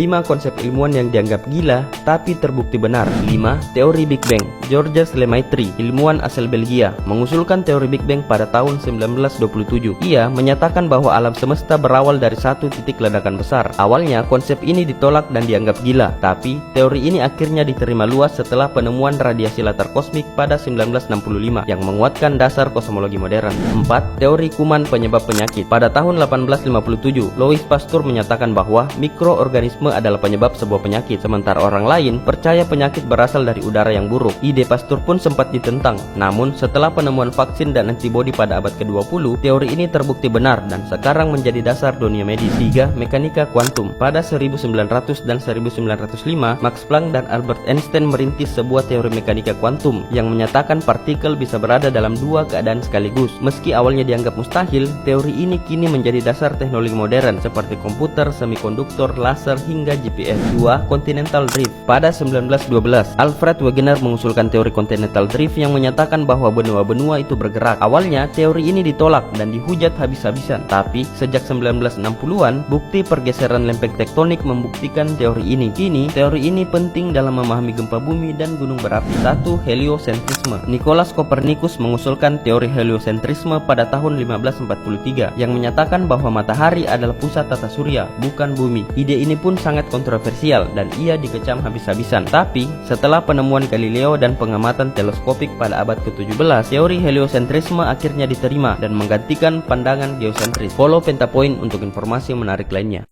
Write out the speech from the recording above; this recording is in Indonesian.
5 konsep ilmuwan yang dianggap gila tapi terbukti benar. 5. Teori Big Bang. Georges Lemaitre, ilmuwan asal Belgia, mengusulkan teori Big Bang pada tahun 1927. Ia menyatakan bahwa alam semesta berawal dari satu titik ledakan besar. Awalnya konsep ini ditolak dan dianggap gila, tapi teori ini akhirnya diterima luas setelah penemuan radiasi latar kosmik pada 1965 yang menguatkan dasar kosmologi modern. 4. Teori kuman penyebab penyakit. Pada tahun 1857, Louis Pasteur menyatakan bahwa mikroorganisme adalah penyebab sebuah penyakit, sementara orang lain percaya penyakit berasal dari udara yang buruk. Ide Pasteur pun sempat ditentang, namun setelah penemuan vaksin dan antibodi pada abad ke-20, teori ini terbukti benar dan sekarang menjadi dasar dunia medis. 3. Mekanika kuantum. Pada 1900 dan 1905, Max Planck dan Albert Einstein merintis sebuah teori mekanika kuantum yang menyatakan partikel bisa berada dalam dua keadaan sekaligus. Meski awalnya dianggap mustahil, teori ini kini menjadi dasar teknologi modern seperti komputer, semikonduktor, laser, hingga GPS. 2. Continental Drift. Pada 1912, Alfred Wegener mengusulkan teori Continental Drift yang menyatakan bahwa benua-benua itu bergerak. Awalnya, teori ini ditolak dan dihujat habis-habisan. Tapi, sejak 1960-an, bukti pergeseran lempeng tektonik membuktikan teori ini. Kini, teori ini penting dalam memahami gempa bumi dan gunung berapi. 1. Heliocentrisme. Nicolaus Copernicus mengusulkan teori heliocentrisme pada tahun 1543 yang menyatakan bahwa matahari adalah pusat tata surya, bukan bumi. Ide ini pun sangat kontroversial dan ia dikecam habis-habisan. Tapi, setelah penemuan Galileo dan pengamatan teleskopik pada abad ke-17, teori heliocentrisme akhirnya diterima dan menggantikan pandangan geosentris. Follow Pentapoint untuk informasi menarik lainnya.